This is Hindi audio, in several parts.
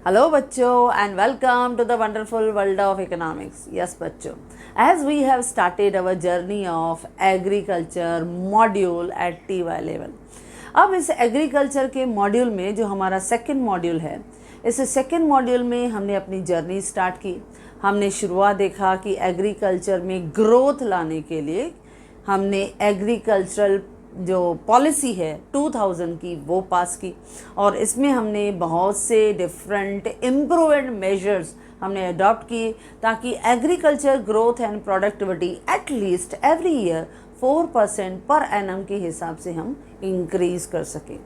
Hello बच्चों and welcome to the wonderful world of economics. Yes बच्चों, as we have started our journey of agriculture module at TY level. अब इस एग्रीकल्चर के मॉड्यूल में जो हमारा सेकंड मॉड्यूल है, इस सेकंड मॉड्यूल में हमने अपनी जर्नी स्टार्ट की। हमने शुरुआत देखा कि एग्रीकल्चर में ग्रोथ लाने के लिए हमने एग्रीकल्चरल जो पॉलिसी है 2000 की वो पास की, और इसमें हमने बहुत से डिफरेंट इम्प्रूवमेंट मेजर्स हमने अडॉप्ट किए ताकि agriculture growth and productivity at least every year 4% per annum के हिसाब से हम इंक्रीज़ कर सकें।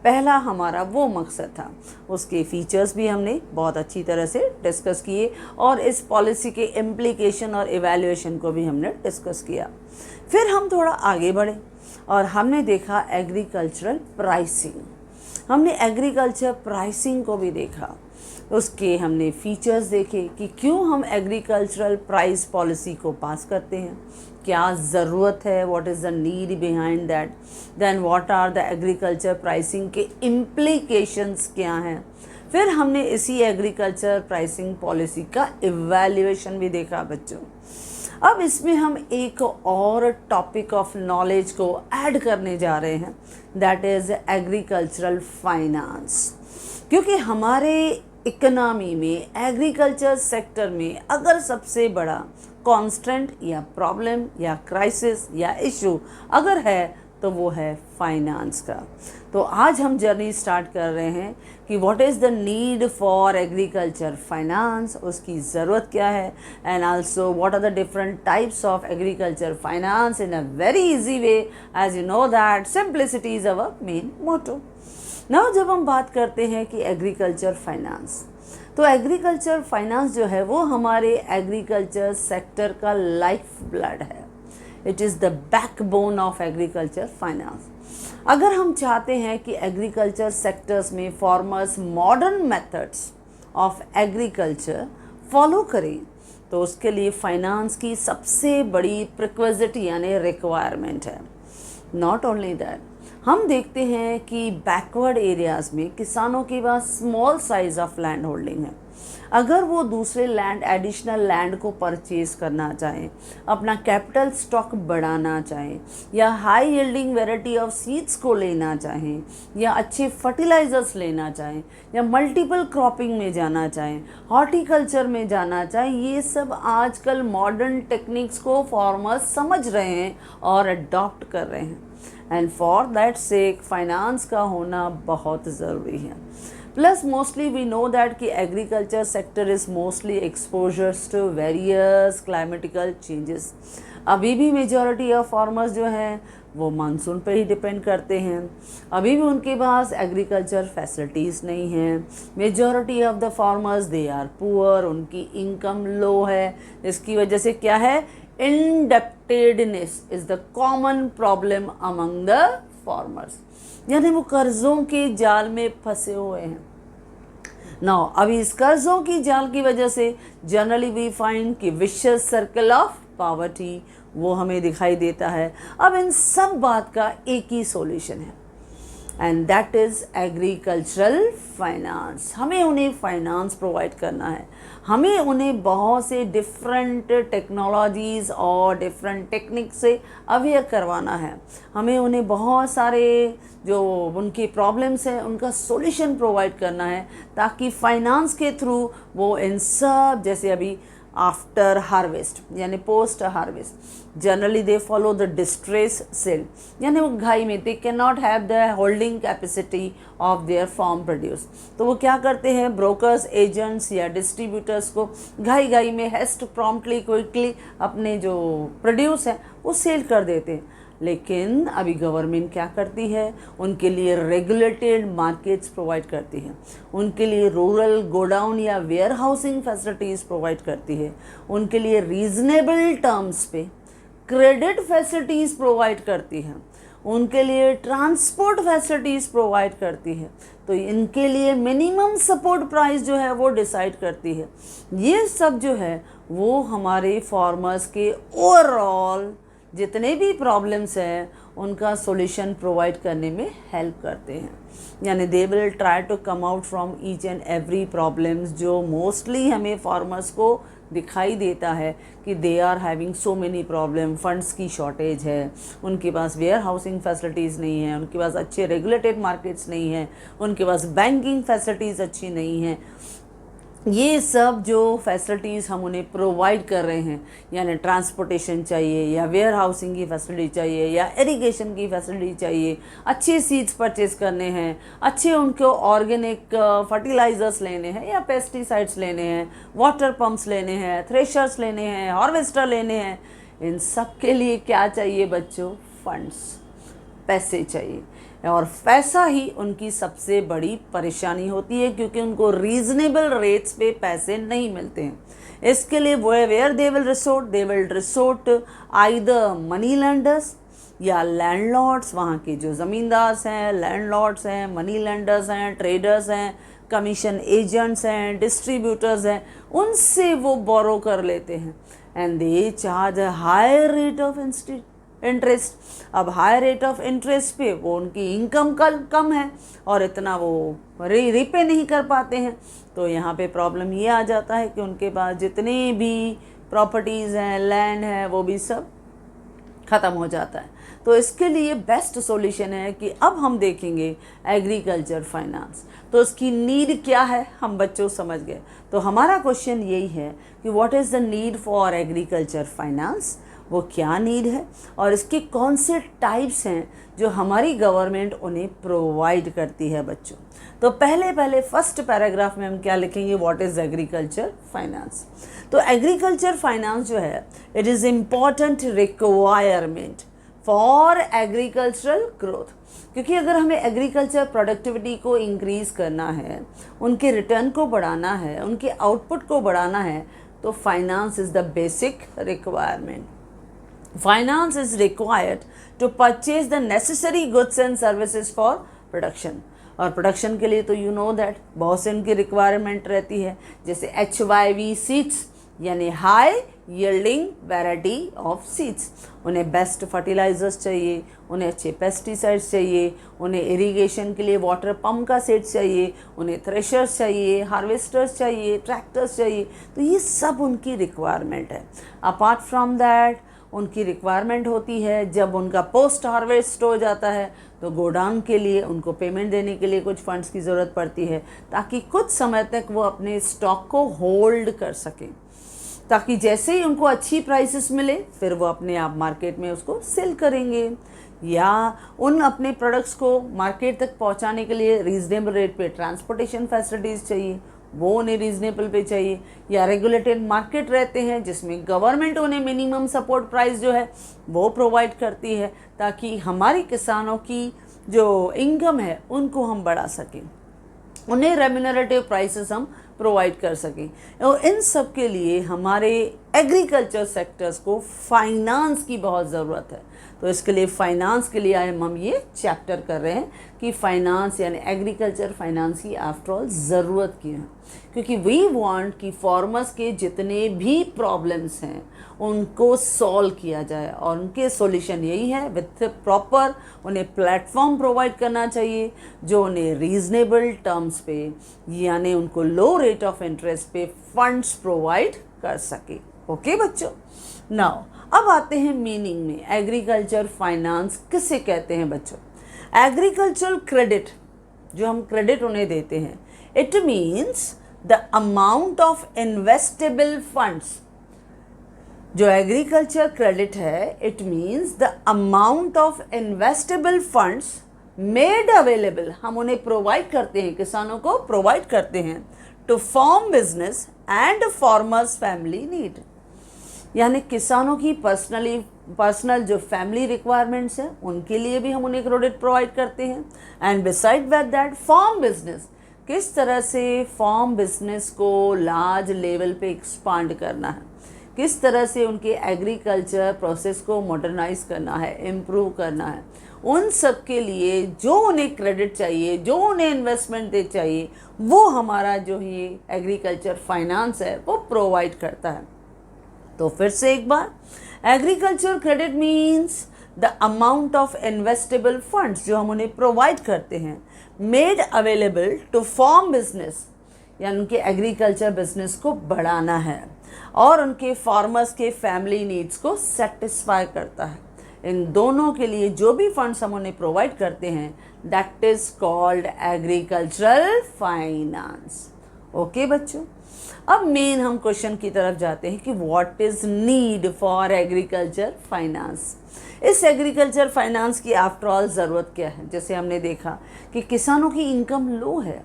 पहला हमारा वो मकसद था। उसके फीचर्स भी हमने बहुत अच्छी तरह से डिस्कस किए और इस पॉलिसी के इम्प्लीकेशन और इवैल्यूएशन को भी हमने डिस्कस किया। फिर हम थोड़ा आगे बढ़े और हमने देखा एग्रीकल्चरल प्राइसिंग। हमने एग्रीकल्चर प्राइसिंग को भी देखा, उसके हमने फीचर्स देखे कि क्यों हम एग्रीकल्चरल प्राइस पॉलिसी को पास करते हैं, क्या ज़रूरत है, what is the need behind that, then what are the agriculture pricing के इम्प्लीकेशंस क्या हैं। फिर हमने इसी एग्रीकल्चर प्राइसिंग पॉलिसी का इवैल्यूएशन भी देखा बच्चों। अब इसमें हम एक और टॉपिक ऑफ नॉलेज को ऐड करने जा रहे हैं, दैट इज़ एग्रीकल्चरल फाइनेंस। क्योंकि हमारे इकोनॉमी में एग्रीकल्चर सेक्टर में अगर सबसे बड़ा कॉन्स्टेंट या प्रॉब्लम या क्राइसिस या इशू अगर है तो वो है फाइनेंस का। तो आज हम जर्नी स्टार्ट कर रहे हैं कि what is the need for agriculture finance, उसकी ज़रूरत क्या है, and also what are the different types of agriculture finance in a very easy way, as you know that simplicity is our main motto. Now जब हम बात करते हैं कि एग्रीकल्चर फाइनेंस, तो एग्रीकल्चर फाइनेंस जो है वो हमारे एग्रीकल्चर सेक्टर का लाइफ ब्लड है। It is the backbone of agriculture finance. अगर हम चाहते हैं कि एग्रीकल्चर सेक्टर्स में farmers modern methods of agriculture follow करें तो उसके लिए फाइनेंस की सबसे बड़ी प्रिक्विजिट यानी रिक्वायरमेंट है। नॉट ओनली दैट, हम देखते हैं कि बैकवर्ड एरियाज़ में किसानों के पास small size of land holding है। अगर वो दूसरे लैंड एडिशनल लैंड को परचेज़ करना चाहें, अपना कैपिटल स्टॉक बढ़ाना चाहें, या high yielding variety of seeds को लेना चाहें, या अच्छे फर्टिलाइज़र्स लेना चाहें, या मल्टीपल क्रॉपिंग में जाना चाहें, हॉर्टिकल्चर में जाना चाहें, ये सब आजकल मॉडर्न टेक्निक्स को फार्मर्स समझ रहे हैं और अडॉप्ट कर रहे हैं। And for that sake finance का होना बहुत ज़रूरी है। Plus mostly we know that कि agriculture sector is mostly exposures to various climatical changes. अभी भी मेजॉरिटी ऑफ फार्मर्स जो हैं वो मानसून पे ही डिपेंड करते हैं। अभी भी उनके पास एग्रीकल्चर फैसिलिटीज़ नहीं हैं। Majority of the farmers they are poor, उनकी इनकम लो है। इसकी वजह से क्या है, indebtedness is the common problem among the farmers, यानी वो कर्ज़ों के जाल में फंसे हुए हैं। नाउ अभी इस कर्ज़ों की जाल की वजह से जनरली वी फाइंड कि विशियस सर्कल ऑफ पॉवर्टी वो हमें दिखाई देता है। अब इन सब बात का एक ही सॉल्यूशन है, and that is agricultural finance. हमें उन्हें फाइनेंस प्रोवाइड करना है, हमें उन्हें बहुत से डिफरेंट टेक्नोलॉजीज़ और डिफरेंट टेक्निक से अवेयर करवाना है। हमें उन्हें बहुत सारे जो उनके प्रॉब्लम्स हैं उनका सॉल्यूशन प्रोवाइड करना है, ताकि फाइनेंस के थ्रू वो इन सब, जैसे अभी आफ्टर हार्वेस्ट यानी post harvest generally they follow the distress sale, यानी वो घाई में they can not have the holding capacity of their farm produce, तो वो क्या करते हैं, ब्रोकर्स, एजेंट्स या डिस्ट्रीब्यूटर्स को घाई में हेस्ट प्रॉम्प्टली क्विकली अपने जो प्रोड्यूस है वो सेल कर देते हैं। लेकिन अभी गवर्नमेंट क्या करती है, उनके लिए रेगुलेटेड मार्केट्स प्रोवाइड करती है, उनके लिए रूरल गोडाउन या वेयर हाउसिंग फैसिलिटीज़ प्रोवाइड करती है, उनके लिए रीजनेबल टर्म्स पे क्रेडिट फैसिलिटीज़ प्रोवाइड करती है, उनके लिए ट्रांसपोर्ट फैसिलिटीज़ प्रोवाइड करती है। तो इनके लिए मिनिमम सपोर्ट प्राइस जो है वो डिसाइड करती है। ये सब जो है वो हमारे फार्मर्स के ओवरऑल जितने भी प्रॉब्लम्स हैं उनका सॉल्यूशन प्रोवाइड करने में हेल्प करते हैं। यानी they will try to come out from each and every problems जो मोस्टली हमें फार्मर्स को दिखाई देता है कि they are having so many problem. Funds की शॉर्टेज है, उनके पास वेयर हाउसिंग फैसिलिटीज़ नहीं है, उनके पास अच्छे रेगुलेटेड मार्केट्स नहीं हैं, उनके पास बैंकिंग फैसिलिटीज़ अच्छी नहीं हैं। ये सब जो फैसिलिटीज़ हम उन्हें प्रोवाइड कर रहे हैं, यानी ट्रांसपोर्टेशन चाहिए या वेयर हाउसिंग की फैसिलिटी चाहिए या इरिगेशन की फैसिलिटी चाहिए, अच्छे सीड्स परचेज़ करने हैं, अच्छे उनको ऑर्गेनिक फर्टिलाइज़र्स लेने हैं या पेस्टिसाइड्स लेने हैं, वाटर पम्प्स लेने हैं, थ्रेशर्स लेने हैं, हार्वेस्टर लेने हैं, इन सब के लिए क्या चाहिए बच्चों? फंड्स, पैसे चाहिए। और पैसा ही उनकी सबसे बड़ी परेशानी होती है, क्योंकि उनको रीज़नेबल रेट्स पे पैसे नहीं मिलते हैं। इसके लिए where they will resort either money lenders या लैंडलॉर्ड्स। वहाँ के जो ज़मींदार हैं, लैंडलॉर्ड्स हैं, मनी लेंडर्स हैं, ट्रेडर्स हैं, कमीशन एजेंट्स हैं, डिस्ट्रीब्यूटर्स हैं, उनसे वो बोरो कर लेते हैं and they charge a higher rate of interest. अब हाई रेट ऑफ इंटरेस्ट पे वो उनकी इनकम कम है और इतना वो रीपे नहीं कर पाते हैं। तो यहाँ पे प्रॉब्लम ये आ जाता है कि उनके पास जितने भी प्रॉपर्टीज़ हैं, लैंड है, वो भी सब ख़त्म हो जाता है। तो इसके लिए बेस्ट सॉल्यूशन है कि अब हम देखेंगे एग्रीकल्चर फाइनेंस। तो इसकी नीड क्या है हम बच्चों समझ गए। तो हमारा क्वेश्चन यही है कि what is the need for agriculture finance, वो क्या नीड है और इसके कौन से टाइप्स हैं जो हमारी गवर्नमेंट उन्हें प्रोवाइड करती है बच्चों। तो पहले फर्स्ट पैराग्राफ में हम क्या लिखेंगे? What is agriculture finance. तो एग्रीकल्चर फाइनेंस जो है, it is important requirement for agricultural growth. क्योंकि अगर हमें एग्रीकल्चर प्रोडक्टिविटी को इंक्रीज़ करना है, उनके रिटर्न को बढ़ाना है, उनके आउटपुट को बढ़ाना है, तो finance is the basic requirement. Finance is required to purchase the necessary goods and services for production। और प्रोडक्शन के लिए तो यू नो दैट बहुत से उनकी रिक्वायरमेंट रहती है, जैसे HYV सीड्स यानी high yielding variety of seeds. उन्हें बेस्ट फर्टिलाइजर्स चाहिए, उन्हें अच्छे पेस्टिसाइड्स चाहिए, उन्हें इरिगेशन के लिए वाटर पम्प का सेट चाहिए, उन्हें थ्रेशर्स चाहिए, हार्वेस्टर्स चाहिए, ट्रैक्टर्स चाहिए। तो ये सब उनकी रिक्वायरमेंट है। अपार्ट फ्रॉम दैट उनकी रिक्वायरमेंट होती है जब उनका पोस्ट हार्वेस्ट हो जाता है तो गोडाउन के लिए उनको पेमेंट देने के लिए कुछ फंड्स की ज़रूरत पड़ती है, ताकि कुछ समय तक वो अपने स्टॉक को होल्ड कर सकें, ताकि जैसे ही उनको अच्छी प्राइसेस मिले फिर वो अपने आप मार्केट में उसको सेल करेंगे। या उन अपने प्रोडक्ट्स को मार्केट तक पहुंचाने के लिए रीज़नेबल रेट पे ट्रांसपोर्टेशन फैसिलिटीज़ चाहिए, वो उन्हें रीज़नेबल पे चाहिए। या रेगुलेटेड मार्केट रहते हैं जिसमें गवर्नमेंट उन्हें मिनिमम सपोर्ट प्राइस जो है वो प्रोवाइड करती है, ताकि हमारी किसानों की जो इनकम है उनको हम बढ़ा सकें, उन्हें रेम्यूनरेटिव प्राइसेस हम प्रोवाइड कर सकें। और इन सब के लिए हमारे एग्रीकल्चर सेक्टर्स को फाइनेंस की बहुत ज़रूरत है। तो इसके लिए फाइनेंस के लिए हम ये चैप्टर कर रहे हैं कि फाइनेंस यानी एग्रीकल्चर फाइनेंस की आफ्टर ऑल ज़रूरत क्यों है, क्योंकि वी वांट कि फार्मर्स के जितने भी प्रॉब्लम्स हैं उनको सॉल्व किया जाए, और उनके सॉल्यूशन यही है विथ प्रॉपर उन्हें प्लेटफॉर्म प्रोवाइड करना चाहिए जो उन्हें रीज़नेबल टर्म्स पे यानी उनको लो रेट ऑफ इंटरेस्ट पे फंड्स प्रोवाइड कर सके। ओके बच्चों, नाउ अब आते हैं मीनिंग में। एग्रीकल्चर फाइनेंस किसे कहते हैं बच्चों? एग्रीकल्चरल क्रेडिट, जो हम क्रेडिट उन्हें देते हैं, it means the amount of investable funds. जो एग्रीकल्चर क्रेडिट है, it means the amount of investable funds made available, हम उन्हें प्रोवाइड करते हैं, किसानों को प्रोवाइड करते हैं, to farm business and farmers family need. यानी किसानों की पर्सनल जो फैमिली रिक्वायरमेंट्स हैं उनके लिए भी हम उन्हें क्रेडिट प्रोवाइड करते हैं। And beside that farm business, किस तरह से फार्म बिजनेस को लार्ज लेवल पे एक्सपांड करना है, किस तरह से उनके एग्रीकल्चर प्रोसेस को मॉडर्नाइज करना है, इम्प्रूव करना है, उन सब के लिए जो उन्हें क्रेडिट चाहिए, जो उन्हें इन्वेस्टमेंट दे चाहिए, वो हमारा जो ये एग्रीकल्चर फाइनेंस है वो प्रोवाइड करता है। तो फिर से एक बार, agriculture credit means the amount of investable funds जो हम उन्हें प्रोवाइड करते हैं made available to farm business, यानी उनके एग्रीकल्चर बिजनेस को बढ़ाना है और उनके फार्मर्स के फैमिली नीड्स को सेटिस्फाई करता है। इन दोनों के लिए जो भी फंड्स हम उन्हें प्रोवाइड करते हैं that is called agricultural finance. Okay बच्चों, अब मेन हम क्वेश्चन की तरफ जाते हैं कि what is need for agriculture finance. इस एग्रीकल्चर फाइनेंस की आफ्टर ऑल ज़रूरत क्या है? जैसे हमने देखा कि किसानों की इनकम लो है,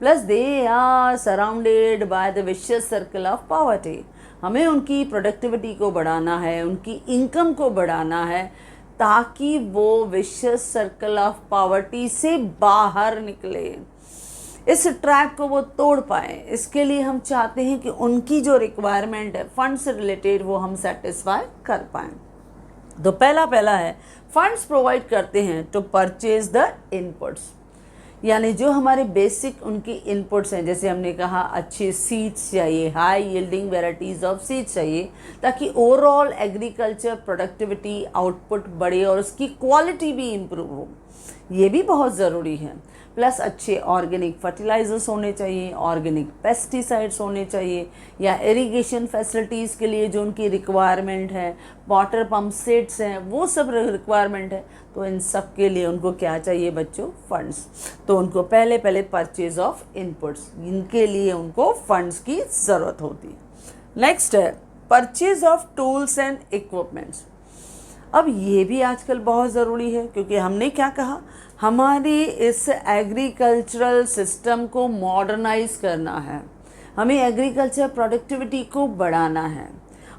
plus they are surrounded by the vicious circle of poverty. हमें उनकी प्रोडक्टिविटी को बढ़ाना है, उनकी इनकम को बढ़ाना है ताकि वो विशियस सर्कल ऑफ पॉवर्टी से बाहर निकले, इस ट्रैक को वो तोड़ पाए। इसके लिए हम चाहते हैं कि उनकी जो रिक्वायरमेंट है फंड से रिलेटेड वो हम सेटिस्फाई कर पाएँ। तो पहला है फंड्स प्रोवाइड करते हैं टू परचेज द इनपुट्स, यानी जो हमारे बेसिक उनकी इनपुट्स हैं, जैसे हमने कहा अच्छे सीड्स चाहिए, high yielding varieties of seeds चाहिए ताकि ओवरऑल एग्रीकल्चर प्रोडक्टिविटी आउटपुट बढ़े और उसकी क्वालिटी भी इम्प्रूव हो, ये भी बहुत ज़रूरी है। प्लस अच्छे ऑर्गेनिक फर्टिलाइजर्स होने चाहिए, ऑर्गेनिक पेस्टिसाइड्स होने चाहिए, या इरिगेशन फैसिलिटीज़ के लिए जो उनकी रिक्वायरमेंट है, वाटर पम्प सेट्स हैं, वो सब रिक्वायरमेंट है। तो इन सब के लिए उनको क्या चाहिए बच्चों? फंड्स। तो उनको पहले परचेज ऑफ इनपुट्स, इनके लिए उनको फंड्स की ज़रूरत होती है। नेक्स्ट है purchase of tools and equipments. अब ये भी आजकल बहुत ज़रूरी है क्योंकि हमने क्या कहा, हमारे इस एग्रीकल्चरल सिस्टम को मॉडर्नाइज करना है, हमें एग्रीकल्चर प्रोडक्टिविटी को बढ़ाना है।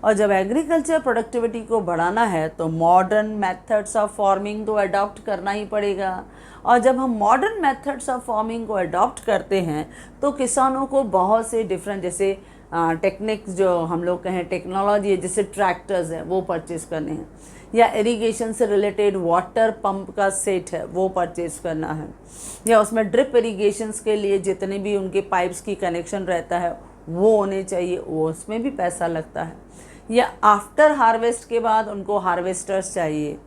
और जब एग्रीकल्चर प्रोडक्टिविटी को बढ़ाना है तो मॉडर्न मेथड्स ऑफ फार्मिंग तो अडॉप्ट करना ही पड़ेगा। और जब हम मॉडर्न मेथड्स ऑफ फार्मिंग को अडॉप्ट करते हैं तो किसानों को बहुत से डिफरेंट, जैसे टेक्निक्स जो हम लोग कहें टेक्नोलॉजी है, जैसे ट्रैक्टर्स हैं वो परचेज़ करने हैं, या इरिगेशन से रिलेटेड वाटर पंप का सेट है वो परचेज़ करना है, या उसमें ड्रिप इरिगेशंस के लिए जितने भी उनके पाइप्स की कनेक्शन रहता है वो होने चाहिए, वो उसमें भी पैसा लगता है। या आफ्टर हार्वेस्ट के बाद उनको हार्वेस्टर्स चाहिए,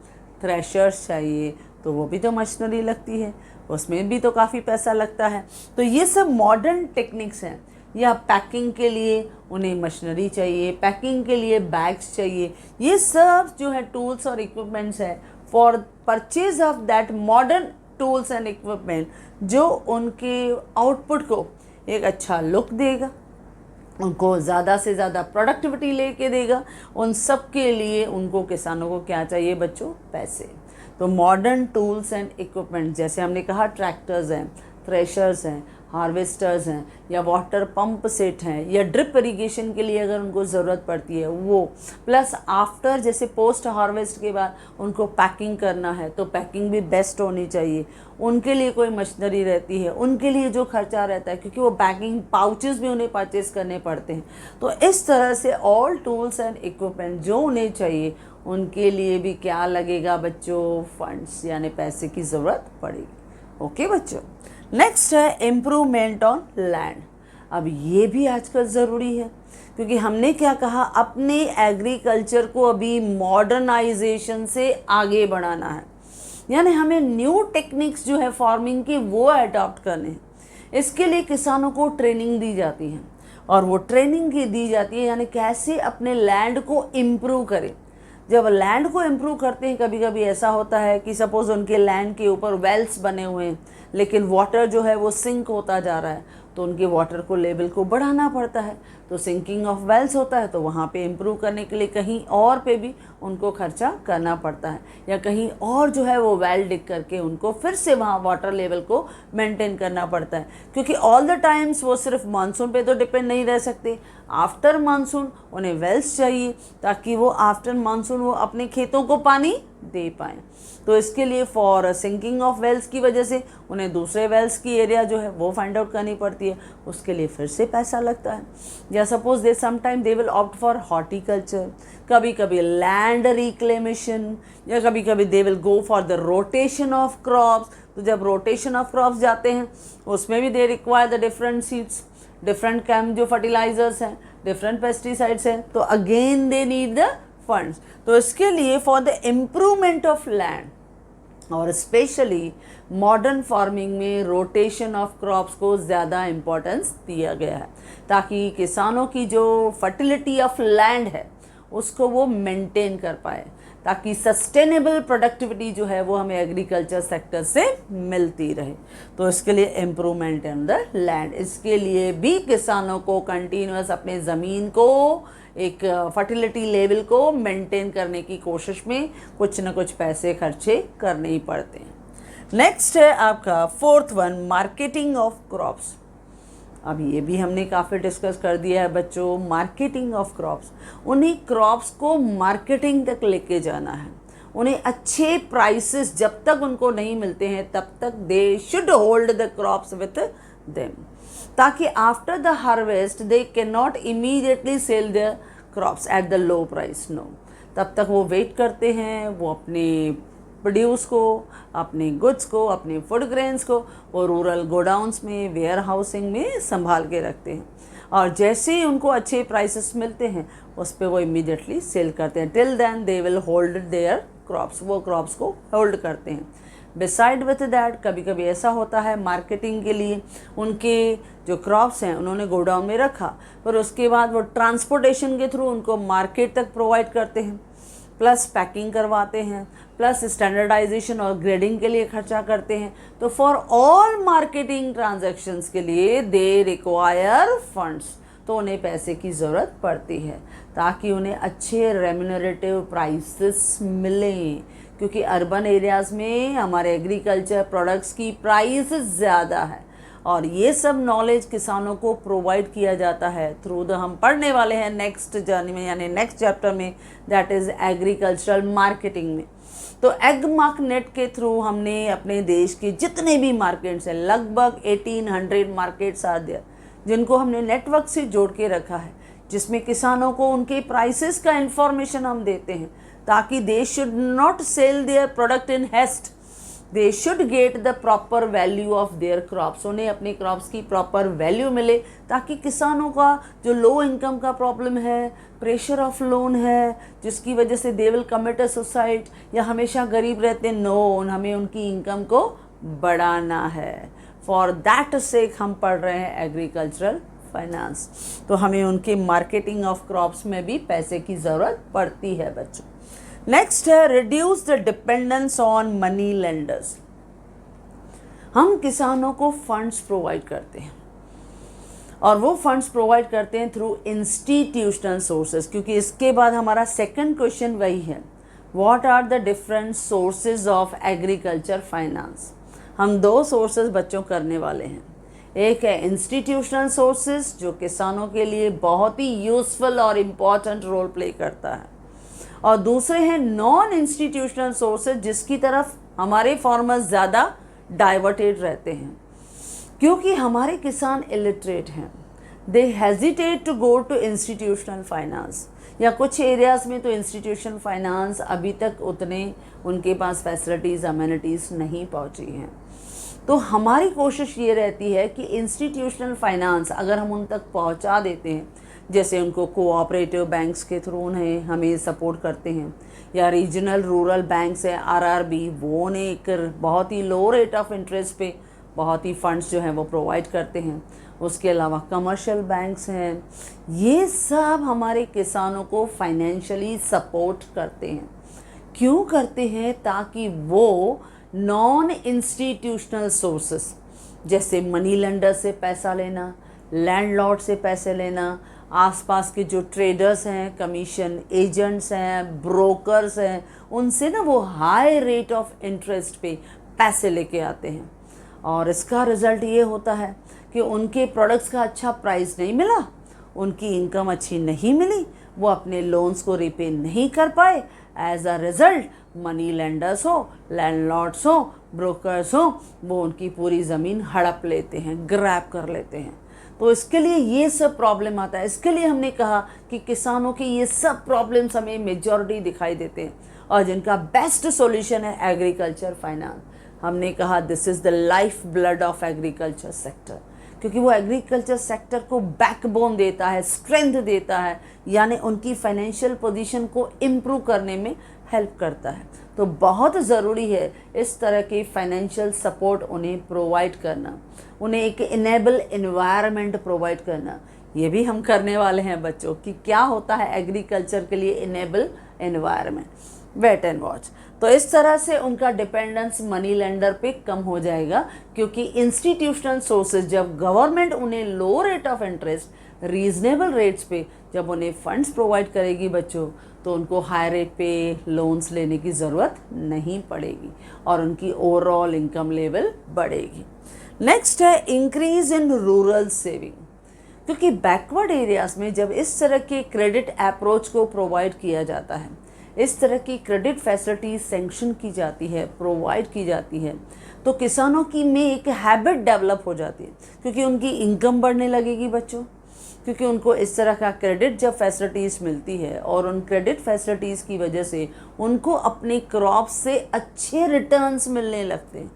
थ्रेशर्स चाहिए, तो वो भी तो मशीनरी लगती है, उसमें भी तो काफ़ी पैसा लगता है। तो ये सब मॉडर्न टेक्निक्स हैं। या पैकिंग के लिए उन्हें मशीनरी चाहिए, पैकिंग के लिए बैग्स चाहिए, ये सब जो है टूल्स और इक्विपमेंट्स है for purchase of that modern tools and equipment, जो उनके आउटपुट को एक अच्छा लुक देगा, उनको ज़्यादा से ज़्यादा प्रोडक्टिविटी लेके देगा। उन सब के लिए उनको किसानों को क्या चाहिए बच्चों? पैसे। तो मॉडर्न टूल्स एंड इक्विपमेंट, जैसे हमने कहा ट्रैक्टर्स हैं, थ्रेशर्स हैं, हार्वेस्टर्स हैं, या वाटर पंप सेट हैं, या ड्रिप इरिगेशन के लिए अगर उनको ज़रूरत पड़ती है वो, प्लस आफ्टर जैसे पोस्ट हार्वेस्ट के बाद उनको पैकिंग करना है तो पैकिंग भी बेस्ट होनी चाहिए, उनके लिए कोई मशीनरी रहती है, उनके लिए जो खर्चा रहता है क्योंकि वो पैकिंग पाउचेस भी उन्हें परचेज करने पड़ते हैं। तो इस तरह से ऑल टूल्स एंड इक्विपमेंट जो उन्हें चाहिए उनके लिए भी क्या लगेगा बच्चों? फंड्स, यानी पैसे की ज़रूरत पड़ेगी। ओके बच्चों, नेक्स्ट है इम्प्रूवमेंट ऑन लैंड। अब ये भी आजकल ज़रूरी है क्योंकि हमने क्या कहा, अपने एग्रीकल्चर को अभी मॉडर्नाइजेशन से आगे बढ़ाना है, यानी हमें न्यू टेक्निक्स जो है फार्मिंग की वो अडॉप्ट करने हैं। इसके लिए किसानों को ट्रेनिंग दी जाती है और वो ट्रेनिंग की दी जाती है यानी कैसे अपने लैंड को इम्प्रूव करें। जब लैंड को इम्प्रूव करते हैं, कभी कभी ऐसा होता है कि सपोज़ उनके लैंड के ऊपर वेल्स बने हुए हैं लेकिन वाटर जो है वो सिंक होता जा रहा है, तो उनके वाटर को लेवल को बढ़ाना पड़ता है, तो सिंकिंग ऑफ वेल्स होता है, तो वहाँ पे इम्प्रूव करने के लिए कहीं और पे भी उनको खर्चा करना पड़ता है, या कहीं और जो है वो वेल डिग करके उनको फिर से वहाँ वाटर लेवल को मेंटेन करना पड़ता है। क्योंकि ऑल द टाइम्स वो सिर्फ मानसून पे तो डिपेंड नहीं रह सकते, आफ्टर मानसून उन्हें वेल्स चाहिए ताकि वो आफ्टर मानसून वो अपने खेतों को पानी दे पाएँ। तो इसके लिए फॉर सिंकिंग ऑफ वेल्स की वजह से उन्हें दूसरे वेल्स की एरिया जो है वो फाइंड आउट करनी पड़ती है, उसके लिए फिर से पैसा लगता है। या suppose they sometime they will opt for horticulture, कभी कभी लैंड रिक्लेमेशन, या कभी कभी दे will go for the rotation of crops. तो जब रोटेशन ऑफ क्रॉप्स जाते हैं उसमें भी they require the different seeds, different जो फर्टिलाइजर्स हैं, डिफरेंट पेस्टिसाइड्स हैं, तो again they need the funds. तो इसके लिए for the improvement of land और स्पेशली मॉडर्न फार्मिंग में रोटेशन ऑफ क्रॉप्स को ज़्यादा इम्पोर्टेंस दिया गया है, ताकि किसानों की जो फर्टिलिटी ऑफ लैंड है उसको वो मेंटेन कर पाए, ताकि सस्टेनेबल प्रोडक्टिविटी जो है वो हमें एग्रीकल्चर सेक्टर से मिलती रहे। तो इसके लिए इम्प्रूवमेंट इन द लैंड, इसके लिए भी किसानों को कंटिन्यूस अपने ज़मीन को एक फर्टिलिटी लेवल को मेंटेन करने की कोशिश में कुछ न कुछ पैसे खर्चे करने ही पड़ते हैं। नेक्स्ट है आपका fourth one, marketing of crops. अब ये भी हमने काफ़ी डिस्कस कर दिया है बच्चों, मार्केटिंग ऑफ क्रॉप्स। उन्हीं क्रॉप्स को मार्केटिंग तक लेके जाना है, उन्हें अच्छे प्राइसेस जब तक उनको नहीं मिलते हैं तब तक they should hold the crops with them, ताकि after the harvest they can not immediately sell the crops at the low price, no. तब तक वो वेट करते हैं, वो अपने प्रोड्यूस को, अपने गुड्स को, अपने फूड ग्रेन्स को वो रूरल गोडाउंस में, वेयर हाउसिंग में संभाल के रखते हैं, और जैसे ही उनको अच्छे प्राइसेस मिलते हैं उस पर वो इमीडिएटली सेल करते हैं। Till then they will hold their crops, वो क्रॉप्स को होल्ड करते हैं। बिसाइड विथ दैट कभी कभी ऐसा होता है मार्केटिंग के लिए उनके जो क्रॉप्स हैं उन्होंने गोडाउन में रखा, पर उसके बाद वो ट्रांसपोर्टेशन के थ्रू उनको मार्केट तक प्रोवाइड करते हैं, प्लस पैकिंग करवाते हैं, प्लस स्टैंडर्डाइजेशन और ग्रेडिंग के लिए खर्चा करते हैं। तो फॉर ऑल मार्केटिंग ट्रांजैक्शंस के लिए दे रिक्वायर फंड्स, तो उन्हें पैसे की ज़रूरत पड़ती है ताकि उन्हें अच्छे रेम्यूनरेटिव प्राइसेस मिलें, क्योंकि अर्बन एरियाज़ में हमारे एग्रीकल्चर प्रोडक्ट्स की प्राइस ज़्यादा है, और ये सब नॉलेज किसानों को प्रोवाइड किया जाता है थ्रू द, हम पढ़ने वाले हैं नेक्स्ट जर्नी में यानी नेक्स्ट चैप्टर में, दैट इज़ एग्रीकल्चरल मार्केटिंग में। तो एग मार्क नेट के थ्रू हमने अपने देश के जितने भी मार्केट्स हैं, लगभग 1800 मार्केट्स आर देयर, जिनको हमने नेटवर्क से जोड़ के रखा है, जिसमें किसानों को उनके प्राइसेस का इंफॉर्मेशन हम देते हैं, ताकि they should not sell their product in haste, they should get the proper value of their crops, उन्हें अपने क्रॉप्स की प्रॉपर वैल्यू मिले, ताकि किसानों का जो लो इनकम का प्रॉब्लम है, प्रेशर ऑफ लोन है, जिसकी वजह से they will commit a suicide या हमेशा गरीब रहते हैं, नो, हमें उनकी इनकम को बढ़ाना है। फॉर दैट सेक हम पढ़ रहे हैं एग्रीकल्चरल फाइनेंस, तो हमें उनके मार्केटिंग ऑफ क्रॉप्स में भी पैसे की ज़रूरत पड़ती है बच्चों। नेक्स्ट है reduce the dependence on money lenders. हम किसानों को फंड्स प्रोवाइड करते हैं, और वो फंड्स प्रोवाइड करते हैं थ्रू इंस्टीट्यूशनल सोर्सेज, क्योंकि इसके बाद हमारा सेकंड क्वेश्चन वही है, what are the different sources of agriculture finance. हम दो सोर्सेज बच्चों करने वाले हैं, एक है इंस्टीट्यूशनल सोर्सेज जो किसानों के लिए बहुत ही यूजफुल और इम्पॉर्टेंट रोल प्ले करता है, और दूसरे हैं नॉन इंस्टीट्यूशनल सोर्सेज जिसकी तरफ हमारे फार्मर्स ज़्यादा डाइवर्टेड रहते हैं, क्योंकि हमारे किसान इलिटरेट हैं, they hesitate to go to institutional finance, या कुछ एरियाज़ में तो इंस्टीट्यूशनल फाइनेंस अभी तक उतने उनके पास फैसिलिटीज़ अमेनिटीज़ नहीं पहुंची हैं। तो हमारी कोशिश ये रहती है कि इंस्टीट्यूशनल फाइनेंस अगर हम उन तक पहुंचा देते हैं, जैसे उनको कोऑपरेटिव बैंक्स के थ्रू उन्हें हमें सपोर्ट करते हैं, या रीजनल रूरल बैंक्स हैं आरआरबी, वो उन्हें एक बहुत ही लो रेट ऑफ इंटरेस्ट पे बहुत ही फंड्स जो हैं वो प्रोवाइड करते हैं। उसके अलावा कमर्शियल बैंक्स हैं, ये सब हमारे किसानों को फाइनेंशियली सपोर्ट करते हैं। क्यों करते हैं? ताकि वो नॉन इंस्टीट्यूशनल सोर्सेस जैसे मनी लेंडर से पैसा लेना, लैंडलॉर्ड से पैसे लेना, आसपास के जो ट्रेडर्स हैं, कमीशन एजेंट्स हैं, ब्रोकर्स हैं, उनसे ना वो हाई रेट ऑफ इंटरेस्ट पे पैसे लेके आते हैं, और इसका रिज़ल्ट ये होता है कि उनके प्रोडक्ट्स का अच्छा प्राइस नहीं मिला, उनकी इनकम अच्छी नहीं मिली, वो अपने लोन्स को रिपे नहीं कर पाए। As a result money lenders हो, लैंडलॉर्ड्स हो, ब्रोकर्स हो, वो उनकी पूरी ज़मीन हड़प लेते हैं, ग्रैब कर लेते हैं। तो इसके लिए ये सब प्रॉब्लम आता है। इसके लिए हमने कहा कि किसानों के ये सब प्रॉब्लम्स हमें मेजॉरिटी दिखाई देते हैं, और जिनका बेस्ट सॉल्यूशन है एग्रीकल्चर फाइनेंस। हमने कहा this is the life blood of agriculture sector. क्योंकि वो एग्रीकल्चर सेक्टर को बैकबोन देता है, स्ट्रेंथ देता है, यानी उनकी फाइनेंशियल पोजीशन को इम्प्रूव करने में हेल्प करता है। तो बहुत ज़रूरी है इस तरह की फाइनेंशियल सपोर्ट उन्हें प्रोवाइड करना, उन्हें एक इनेबल एनवायरनमेंट प्रोवाइड करना। ये भी हम करने वाले हैं बच्चों कि क्या होता है एग्रीकल्चर के लिए enable environment, wait and watch. तो इस तरह से उनका डिपेंडेंस मनी लेंडर पे कम हो जाएगा, क्योंकि इंस्टीट्यूशनल सोर्सेज जब गवर्नमेंट उन्हें low rate of interest reasonable rates पे जब उन्हें फंड्स प्रोवाइड करेगी बच्चों, तो उनको हाई रेट पे लोन्स लेने की ज़रूरत नहीं पड़ेगी और उनकी ओवरऑल इनकम लेवल बढ़ेगी। नेक्स्ट है इंक्रीज इन रूरल सेविंग, क्योंकि बैकवर्ड एरियाज़ में जब इस तरह के क्रेडिट अप्रोच को प्रोवाइड किया जाता है, इस तरह की क्रेडिट फैसिलिटी सेंक्शन की जाती है, प्रोवाइड की जाती है, तो किसानों की में एक हैबिट डेवलप हो जाती है, क्योंकि उनकी इनकम बढ़ने लगेगी बच्चों, क्योंकि उनको इस तरह का क्रेडिट जब फैसिलिटीज़ मिलती है और उन क्रेडिट फैसिलिटीज़ की वजह से उनको अपने क्रॉप से अच्छे रिटर्न्स मिलने लगते हैं,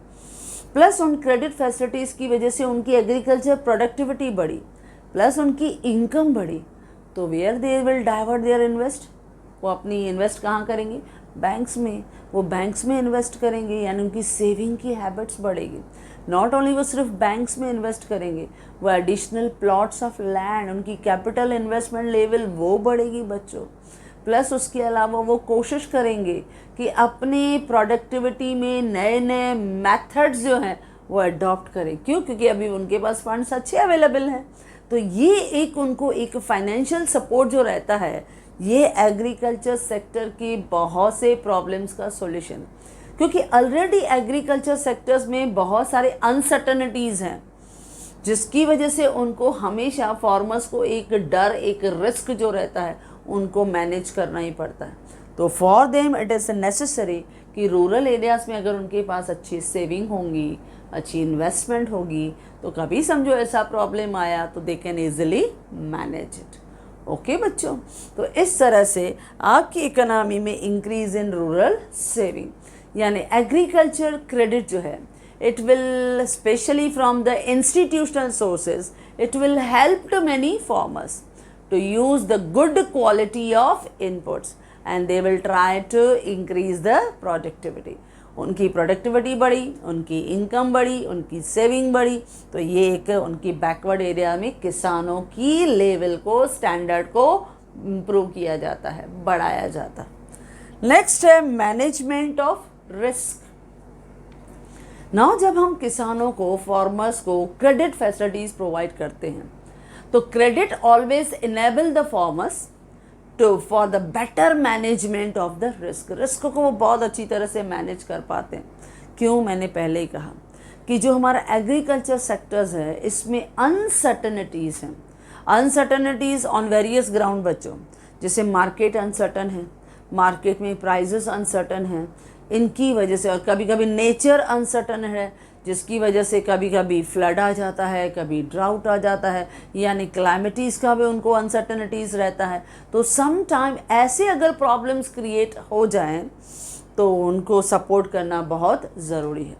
प्लस उन क्रेडिट फैसिलिटीज़ की वजह से उनकी एग्रीकल्चर प्रोडक्टिविटी बढ़ी, प्लस उनकी इनकम बढ़ी, तो where they will divert their invest, वो अपनी इन्वेस्ट कहाँ करेंगे? बैंक्स में। वो बैंक्स में इन्वेस्ट करेंगे, यानी उनकी सेविंग की हैबिट्स बढ़ेगी। नॉट ओनली वो सिर्फ बैंक्स में इन्वेस्ट करेंगे, वो एडिशनल प्लॉट्स ऑफ लैंड, उनकी कैपिटल इन्वेस्टमेंट लेवल वो बढ़ेगी बच्चों। प्लस उसके अलावा वो कोशिश करेंगे कि अपने प्रोडक्टिविटी में नए नए मेथड्स जो हैं वो अडॉप्ट करें। क्यों? क्योंकि अभी उनके पास फंड्स अच्छे अवेलेबल हैं। तो ये एक उनको एक फाइनेंशियल सपोर्ट जो रहता है, ये एग्रीकल्चर सेक्टर की बहुत से प्रॉब्लम्स का सॉल्यूशन, क्योंकि ऑलरेडी एग्रीकल्चर सेक्टर्स में बहुत सारे अनसर्टनिटीज़ हैं, जिसकी वजह से उनको हमेशा फार्मर्स को एक डर, एक रिस्क जो रहता है उनको मैनेज करना ही पड़ता है। तो for them it is necessary कि रूरल एरियाज़ में अगर उनके पास अच्छी सेविंग होंगी, अच्छी इन्वेस्टमेंट होगी, तो कभी समझो ऐसा प्रॉब्लम आया तो दे can easily manage it. Okay बच्चों, तो इस तरह से आपकी इकोनॉमी में इंक्रीज इन रूरल सेविंग, यानी एग्रीकल्चर क्रेडिट जो है, it will especially from the institutional sources, it will help to many farmers to use the good quality of inputs and they will try to increase the productivity. उनकी प्रोडक्टिविटी बढ़ी, उनकी इनकम बढ़ी, उनकी सेविंग बढ़ी, तो ये एक उनकी बैकवर्ड एरिया में किसानों की लेवल को, स्टैंडर्ड को इम्प्रूव किया जाता है, बढ़ाया जाता है। नेक्स्ट है मैनेजमेंट ऑफ रिस्क। नाउ जब हम किसानों को, फार्मर्स को क्रेडिट फैसिलिटीज़ प्रोवाइड करते हैं, तो credit always enable the farmers to for the better management of the risk को वो बहुत अच्छी तरह से मैनेज कर पाते हैं। क्यों? मैंने पहले ही कहा कि जो हमारा एग्रीकल्चर सेक्टर्स है, इसमें अनसर्टनिटीज़ हैं, अनसर्टनिटीज़ ऑन वेरियस ग्राउंड बच्चों, जैसे मार्केट अनसर्टन है, मार्केट में प्राइजेस अनसर्टन हैं, इनकी वजह से, और कभी कभी नेचर अनसर्टन है, जिसकी वजह से कभी कभी फ्लड आ जाता है, कभी ड्राउट आ जाता है, यानी क्लाइमेटीज़ का भी उनको अनसर्टनिटीज़ रहता है। तो सम टाइम ऐसे अगर प्रॉब्लम्स क्रिएट हो जाएं तो उनको सपोर्ट करना बहुत ज़रूरी है।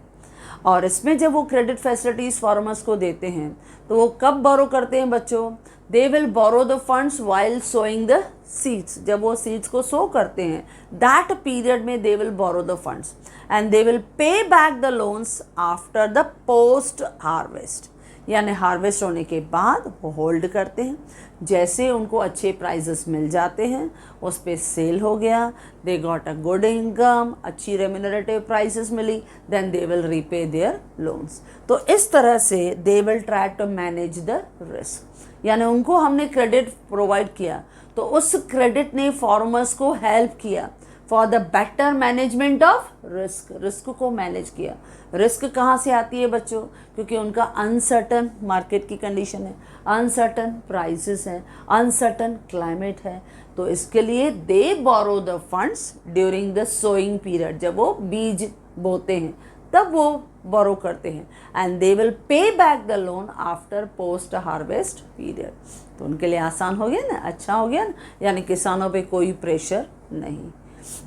और इसमें जब वो क्रेडिट फैसिलिटीज़ फार्मर्स को देते हैं, तो वो कब बोरो करते हैं बच्चों? They will borrow the funds while sowing the seeds. जब वो सीड्स को सो करते हैं, दैट पीरियड में they will borrow the funds and they will pay back the loans after the post harvest, यानी हार्वेस्ट होने के बाद वो होल्ड करते हैं। जैसे उनको अच्छे प्राइजेस मिल जाते हैं, उस पर सेल हो गया, they got a good income, अच्छी रेम्यूनरेटिव प्राइसेस मिली, then they will repay their loans. तो इस तरह से they will try to manage the risk, यानी उनको हमने क्रेडिट प्रोवाइड किया, तो उस क्रेडिट ने फार्मर्स को हेल्प किया for the better management of risk को मैनेज किया। रिस्क कहाँ से आती है बच्चों? क्योंकि उनका अनसर्टन मार्केट की कंडीशन है, अनसर्टन प्राइसेस हैं, अनसर्टन क्लाइमेट है, तो इसके लिए they borrow the funds during the sowing period, जब वो बीज बोते हैं तब वो बोरो करते हैं, and they will pay back the loan after post harvest period. तो उनके लिए आसान हो गया ना, अच्छा हो गया ना, यानी किसानों पे कोई प्रेशर नहीं।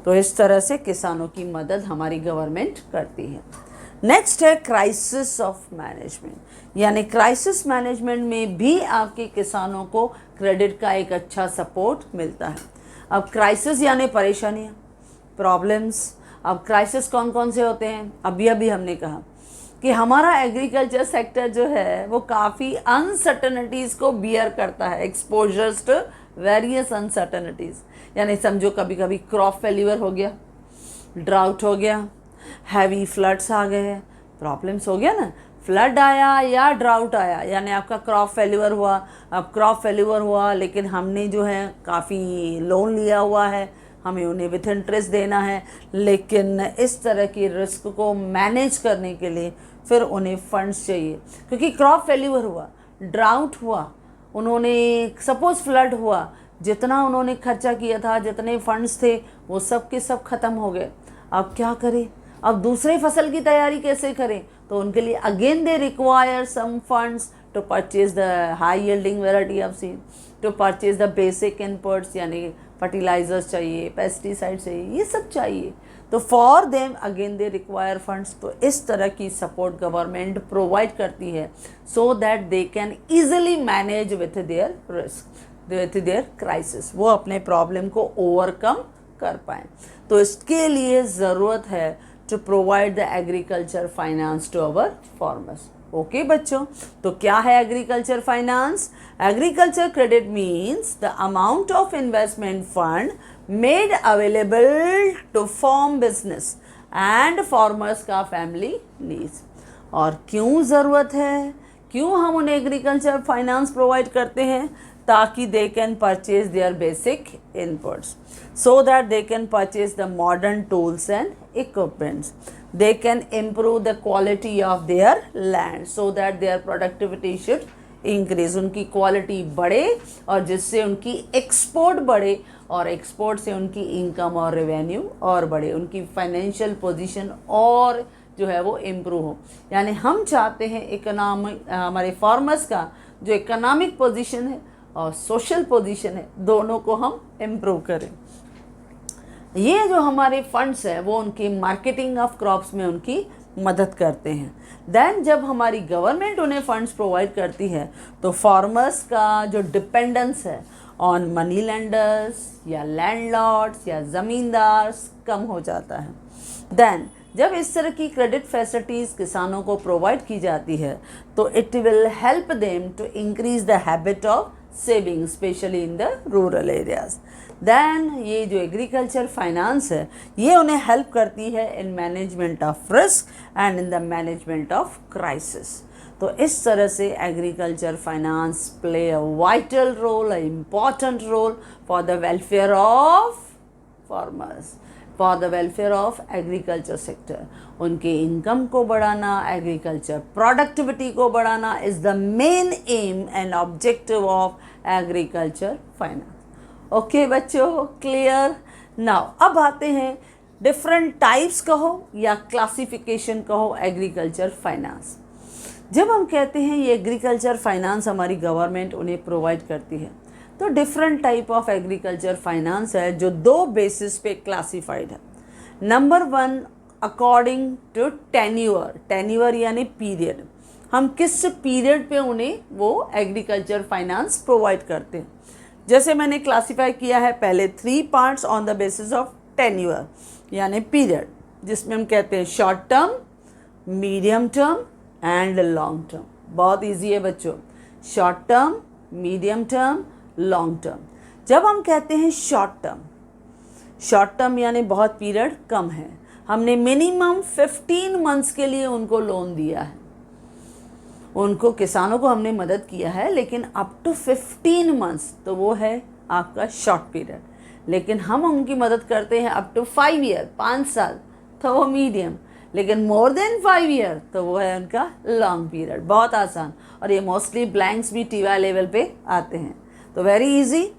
तो इस तरह से किसानों की मदद हमारी गवर्नमेंट करती है। नेक्स्ट है क्राइसिस ऑफ मैनेजमेंट, यानी क्राइसिस मैनेजमेंट में भी आपके किसानों को क्रेडिट का एक अच्छा सपोर्ट मिलता है। अब क्राइसिस यानी परेशानियाँ, प्रॉब्लम्स। अब क्राइसिस कौन कौन से होते हैं? अभी हमने कहा कि हमारा एग्रीकल्चर सेक्टर जो है वो काफ़ी अनसर्टनिटीज़ को बियर करता है, एक्सपोजर्स टू वेरियस अनसर्टनिटीज़। यानी समझो कभी कभी क्रॉप फेल्यूर हो गया, ड्राउट हो गया, हैवी फ्लड्स आ गए, प्रॉब्लम्स हो गया ना, फ्लड आया या ड्राउट आया, यानी आपका क्रॉप फेल्यूर हुआ। अब क्रॉप फेल्यूर हुआ लेकिन हमने जो है काफ़ी लोन लिया हुआ है, हमें उन्हें विथ इंटरेस्ट देना है, लेकिन इस तरह की रिस्क को मैनेज करने के लिए फिर उन्हें फंड्स चाहिए, क्योंकि क्रॉप फेल्यूर हुआ, ड्राउट हुआ, उन्होंने सपोज फ्लड हुआ, जितना उन्होंने खर्चा किया था, जितने फंड्स थे वो सब के सब ख़त्म हो गए। अब क्या करें? अब दूसरे फसल की तैयारी कैसे करें? तो उनके लिए again they require some funds to purchase the high yielding variety of seed, to purchase the basic inputs, यानी फर्टिलाइजर्स चाहिए, पेस्टिसाइड चाहिए, ये सब चाहिए। तो for them again they require funds. तो इस तरह की सपोर्ट गवर्नमेंट प्रोवाइड करती है so that they can easily manage with their risk, with their crisis, वो अपने प्रॉब्लम को ओवरकम कर पाएँ। तो इसके लिए ज़रूरत है to provide the agriculture finance to our farmers. Okay बच्चों, तो क्या है agriculture finance? Agriculture credit means the amount of investment fund made available to farm business and farmers का फैमिली नीड्स। और क्यों ज़रूरत है, क्यों हम उन्हें एग्रीकल्चर फाइनेंस प्रोवाइड करते हैं? ताकि they can purchase their basic inputs, so that they can purchase the modern tools and equipments, they can improve the quality of their land so that their productivity should increase, उनकी क्वालिटी बढ़े और जिससे उनकी एक्सपोर्ट बढ़े और एक्सपोर्ट से उनकी इनकम और रेवेन्यू और बढ़े, उनकी फाइनेंशियल पोजीशन और जो है वो इम्प्रूव हो। यानी हम चाहते हैं इकोनॉमिक, हमारे फार्मर्स का जो इकोनॉमिक पोजीशन है और सोशल पोजीशन है, दोनों को हम इम्प्रूव करें। ये जो हमारे फंड्स है वो उनकी मार्केटिंग ऑफ क्रॉप्स में उनकी मदद करते हैं। देन जब हमारी गवर्नमेंट उन्हें फंड्स प्रोवाइड करती है तो फार्मर्स का जो डिपेंडेंस है ऑन मनी लेंडर्स या लैंडलॉर्ड्स या ज़मींदार्स कम हो जाता है। देन जब इस तरह की क्रेडिट फैसिलिटीज़ किसानों को प्रोवाइड की जाती है तो it will help them to increase the habit of saving, specially in the rural areas. Then ये जो एग्रीकल्चर फाइनेंस है ये उन्हें हेल्प करती है in management of risk and in the management of crisis. तो इस तरह से agriculture finance play a vital role, a important role for the welfare of farmers, for the welfare of agriculture sector. उनके इनकम को बढ़ाना, एग्रीकल्चर प्रोडक्टिविटी को बढ़ाना is the main aim and objective of agriculture finance. Okay बच्चों, क्लियर? नाउ अब आते हैं डिफरेंट टाइप्स कहो या क्लासिफिकेशन कहो एग्रीकल्चर फाइनेंस। जब हम कहते हैं ये एग्रीकल्चर फाइनेंस हमारी गवर्नमेंट उन्हें प्रोवाइड करती है तो different type of agriculture finance है जो दो बेसिस पे क्लासिफाइड है। Number 1 according to tenure, tenure यानी पीरियड, हम किस पीरियड पे उन्हें वो एग्रीकल्चर फाइनेंस प्रोवाइड करते हैं। जैसे मैंने क्लासिफाई किया है पहले 3 parts on the basis of tenure यानी पीरियड, जिसमें हम कहते हैं short term, medium term and long term. बहुत इजी है बच्चों, short term, medium term, long term. जब हम कहते हैं शॉर्ट टर्म यानी बहुत पीरियड कम है, हमने मिनिमम 15 मंथ्स के लिए उनको लोन दिया है, उनको किसानों को हमने मदद किया है, लेकिन अप टू 15 मंथ्स तो वो है आपका शॉर्ट पीरियड। लेकिन हम उनकी मदद करते हैं अप टू 5 ईयर, 5 साल, तो वो मीडियम, लेकिन मोर देन 5 ईयर तो वो है उनका लॉन्ग पीरियड। बहुत आसान, और ये मोस्टली ब्लैंक्स भी टीवाई लेवल पे आते हैं, तो वेरी इजी।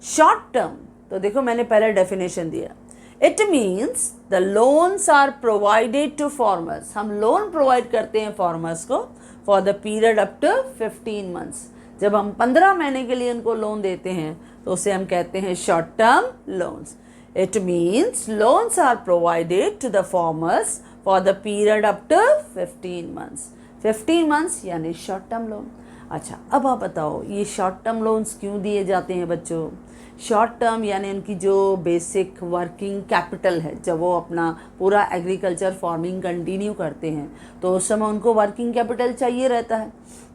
शॉर्ट टर्म, तो देखो मैंने पहले डेफिनेशन दिया, it means the loans are provided to farmers, हम लोन प्रोवाइड करते हैं फार्मर्स को for the period up to 15 months. जब हम 15 महीने के लिए उनको लोन देते हैं तो उसे हम कहते हैं short term loans. It means loans are provided to the farmers for the period up to 15 months. 15 months यानी शॉर्ट टर्म लोन। अच्छा, अब आप बताओ ये शॉर्ट टर्म लोन्स क्यों दिए जाते हैं बच्चों? शॉर्ट टर्म यानी उनकी जो बेसिक वर्किंग कैपिटल है, जब वो अपना पूरा एग्रीकल्चर फार्मिंग कंटिन्यू करते हैं तो उस समय उनको वर्किंग कैपिटल चाहिए रहता है,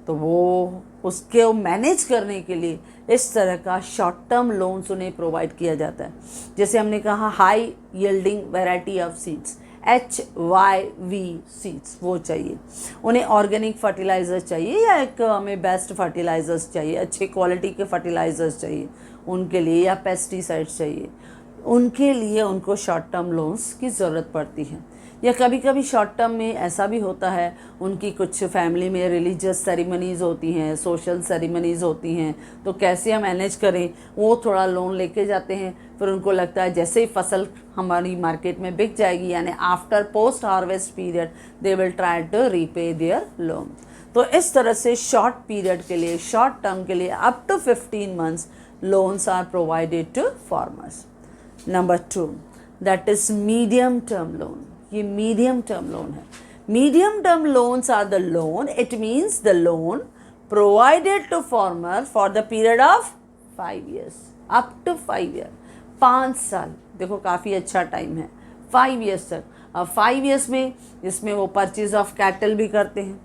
तो वो उसके मैनेज करने के लिए इस तरह का शॉर्ट टर्म लोन्स उन्हें प्रोवाइड किया जाता है। जैसे हमने कहा high yielding variety of seeds, HYV seeds वो चाहिए उन्हें, ऑर्गेनिक फर्टिलाइज़र्स चाहिए या एक हमें बेस्ट फर्टिलाइज़र्स चाहिए, अच्छे क्वालिटी के फर्टिलाइज़र्स चाहिए उनके लिए, या पेस्टिसाइड्स चाहिए उनके लिए उनको शॉर्ट टर्म लोन्स की ज़रूरत पड़ती है। या कभी कभी शॉर्ट टर्म में ऐसा भी होता है उनकी कुछ फैमिली में रिलीजियस सेरेमनीज़ होती हैं, सोशल सेरेमनीज़ होती हैं, तो कैसे हम मैनेज करें, वो थोड़ा लोन लेके जाते हैं। फिर उनको लगता है जैसे ही फसल हमारी मार्केट में बिक जाएगी यानी after post harvest period they will try to repay their loan. तो इस तरह से शॉर्ट पीरियड के लिए, शॉर्ट टर्म के लिए up to 15 months loans are provided to farmers. Number 2 that is medium term loan. ये मीडियम टर्म लोन है। Medium term loans are the loan, it means the loan provided to farmer for the period of 5 years, up to 5 year, 5 साल। देखो काफ़ी अच्छा टाइम है 5 years तक। अब 5 years में इसमें वो परचेज ऑफ कैटल भी करते हैं,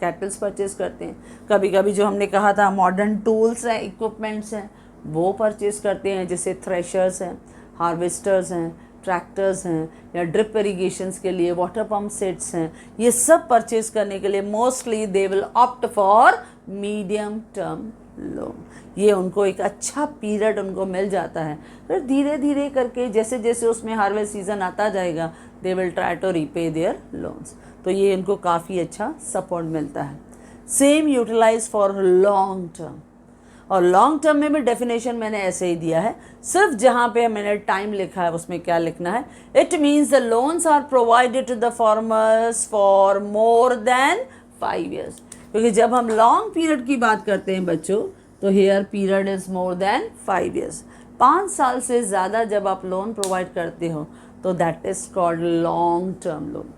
कैटल्स परचेज करते हैं, कभी कभी जो हमने कहा था मॉडर्न टूल्स हैं, इक्विपमेंट्स हैं वो परचेज करते हैं, जैसे थ्रेशर्स हैं, हार्वेस्टर्स हैं, ट्रैक्टर्स हैं, या ड्रिप इरीगेशंस के लिए वाटर पम्प सेट्स हैं। ये सब परचेज करने के लिए mostly they will opt for medium term loan. ये उनको एक अच्छा पीरियड उनको मिल जाता है, फिर धीरे धीरे करके जैसे जैसे उसमें हार्वेस्ट सीजन आता जाएगा they will try to repay their loans. तो ये उनको काफ़ी अच्छा सपोर्ट मिलता है। Same utilise for long term, और लॉन्ग टर्म में भी डेफिनेशन मैंने ऐसे ही दिया है, सिर्फ जहाँ पे मैंने टाइम लिखा है उसमें क्या लिखना है, it means the loans are provided to the farmers for more than 5 years। क्योंकि जब हम लॉन्ग पीरियड की बात करते हैं बच्चों तो here period is more than 5 years। 5 साल से ज़्यादा जब आप लोन प्रोवाइड करते हो तो that is called long term loan.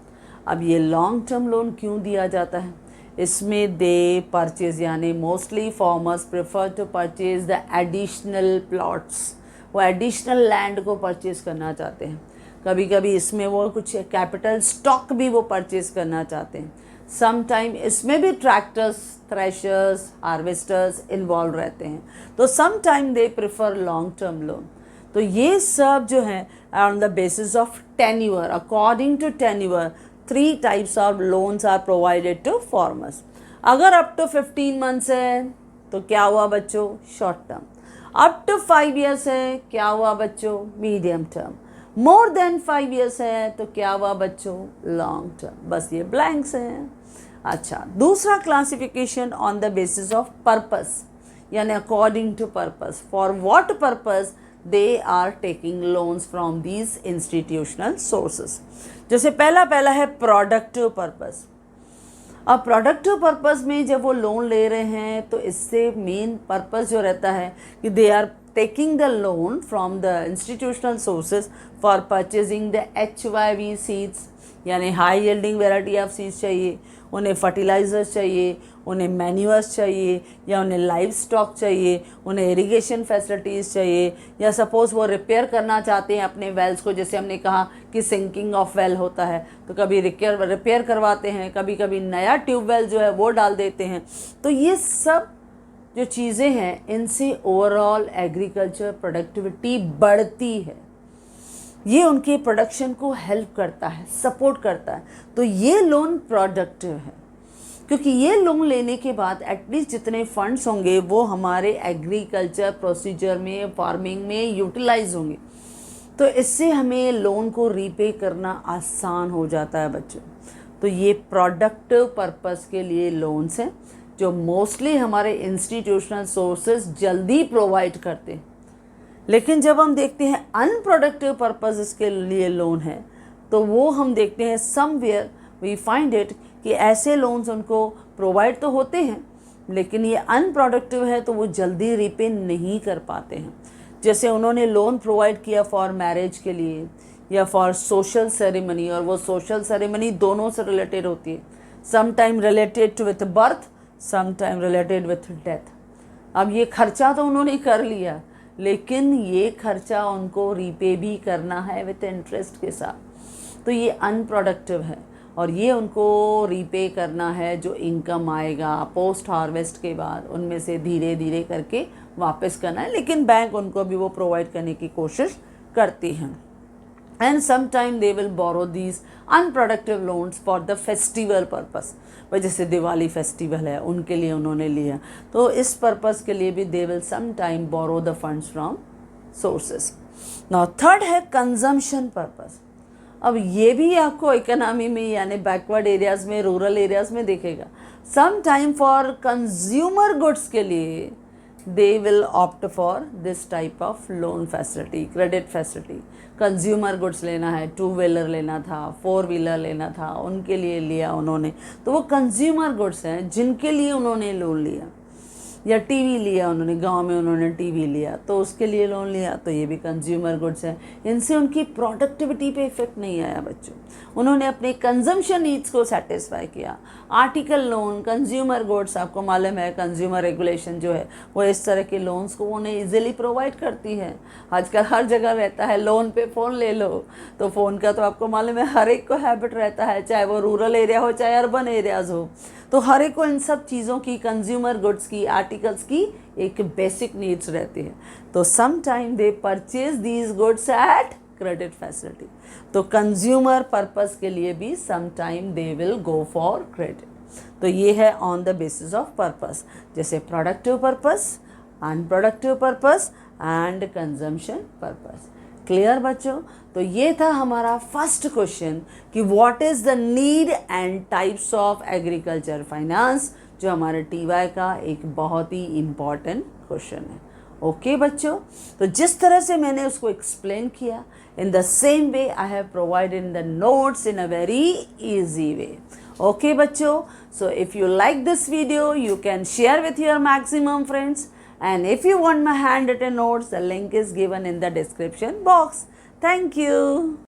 अब ये लॉन्ग टर्म लोन क्यों दिया जाता है? इसमें दे परचेज यानी mostly farmers prefer to purchase the additional plots, वो एडिशनल लैंड को परचेज करना चाहते हैं। कभी कभी इसमें वो कुछ कैपिटल स्टॉक भी वो परचेज करना चाहते हैं। सम टाइम इसमें भी ट्रैक्टर्स, थ्रेशर्स, हार्वेस्टर्स इन्वॉल्व रहते हैं, तो some time they prefer long term loan. तो ये सब जो है on the basis of tenure, according to tenure 3 types of loans are provided to farmers। अगर अप टू 15 months है तो क्या हुआ बच्चों? Short term. Up to 5 years है क्या हुआ बच्चों? Medium term. More than 5 years है तो क्या हुआ बच्चों? Long term. बस ये ब्लैंक्स हैं। अच्छा, दूसरा classification on the basis of purpose, यानी according to purpose, for what purpose they are taking loans from these institutional sources. जैसे पहला है प्रोडक्टिव पर्पस। अब प्रोडक्टिव पर्पस में जब वो लोन ले रहे हैं तो इससे मेन पर्पस जो रहता है कि they are taking the loan from the institutional sources for purchasing the HYV seeds, यानी high yielding variety of seeds चाहिए, उन्हें फर्टिलाइजर्स चाहिए, उन्हें मैन्यूअर्स चाहिए, या उन्हें लाइव स्टॉक चाहिए, उन्हें इरिगेशन फैसिलिटीज़ चाहिए, या सपोज़ वो रिपेयर करना चाहते हैं अपने वेल्स को, जैसे हमने कहा कि सिंकिंग ऑफ वेल होता है तो कभी रिपेयर करवाते हैं, कभी कभी नया ट्यूबवेल जो है वो डाल देते हैं। तो ये सब जो चीज़ें हैं इनसे ओवरऑल एग्रीकल्चर प्रोडक्टिविटी बढ़ती है, ये उनके प्रोडक्शन को हेल्प करता है, सपोर्ट करता है। तो ये लोन प्रोडक्टिव है, क्योंकि ये लोन लेने के बाद एटलीस्ट जितने फंड्स होंगे वो हमारे एग्रीकल्चर प्रोसीजर में, फार्मिंग में यूटिलाइज होंगे, तो इससे हमें लोन को रीपे करना आसान हो जाता है बच्चों। तो ये प्रोडक्टिव पर्पस के लिए लोन्स हैं जो मोस्टली हमारे इंस्टीट्यूशनल सोर्सेज जल्दी प्रोवाइड करते हैं। लेकिन जब हम देखते हैं अनप्रोडक्टिव पर्पसेस के लिए लोन है तो वो हम देखते हैं समवेयर वी फाइंड इट कि ऐसे लोन्स उनको प्रोवाइड तो होते हैं लेकिन ये अनप्रोडक्टिव है तो वो जल्दी रीपे नहीं कर पाते हैं। जैसे उन्होंने लोन प्रोवाइड किया फॉर मैरिज के लिए, या फॉर सोशल सेरेमनी, और वो सोशल सेरेमनी दोनों से रिलेटेड होती है, some time related with birth, some time related with death. अब ये खर्चा तो उन्होंने कर लिया, लेकिन ये खर्चा उनको रीपे भी करना है विथ इंटरेस्ट के साथ, तो ये अनप्रोडक्टिव है और ये उनको रीपे करना है। जो इनकम आएगा पोस्ट हार्वेस्ट के बाद उनमें से धीरे धीरे करके वापस करना है, लेकिन बैंक उनको भी वो प्रोवाइड करने की कोशिश करती हैं। And sometime they will borrow these unproductive loans for the festival purpose. भाई जैसे दिवाली फेस्टिवल है उनके लिए उन्होंने लिया, तो इस पर्पस के लिए भी they will sometime borrow the funds from sources. Now third है कंजम्पशन पर्पस। अब ये भी आपको इकोनॉमी में यानी बैकवर्ड एरियाज़ में, रूरल एरियाज़ में देखेगा। Some time for consumer goods के लिए they will opt for this type of loan facility, credit facility. Consumer goods लेना है, 2 व्हीलर लेना था, 4 व्हीलर लेना था, उनके लिए लिया उन्होंने, तो वो कंज्यूमर गुड्स हैं जिनके लिए उन्होंने लोन लिया। या टीवी लिया उन्होंने, गांव में उन्होंने टीवी लिया तो उसके लिए लोन लिया, तो ये भी कंज्यूमर गुड्स है। इनसे उनकी प्रोडक्टिविटी पे इफेक्ट नहीं आया बच्चों, उन्होंने अपने कंजम्पशन नीड्स को सेटिस्फाई किया। आर्टिकल लोन, कंज्यूमर गुड्स, आपको मालूम है कंज्यूमर रेगुलेशन जो है वो इस तरह के लोन्स को उन्हें ईजिली प्रोवाइड करती है। आजकल हर जगह रहता है लोन पे फ़ोन ले लो, तो फ़ोन का तो आपको मालूम है हर एक को हैबिट रहता है, चाहे वो रूरल एरिया हो चाहे अर्बन एरियाज़ हो, तो हर एक को इन सब चीज़ों की, कंज्यूमर गुड्स की, आर्टिकल्स की एक बेसिक नीड्स रहती है। तो some time they purchase these goods at credit facility. तो कंज्यूमर पर्पस के लिए भी some time they will go for credit. तो ये है on the basis of purpose, जैसे productive purpose, unproductive purpose and consumption purpose. Clear बच्चों? तो ये था हमारा फर्स्ट क्वेश्चन कि what is the need and types of agriculture finance, जो हमारे टीवाई का एक बहुत ही इम्पॉर्टेंट क्वेश्चन है। ओके बच्चों, तो जिस तरह से मैंने उसको एक्सप्लेन किया, in the same way I have provided in the notes in a very easy way. Okay बच्चों, so if you like this video, you can share with your maximum friends, and if you want my handwritten notes, the link is given in the description box. Thank you.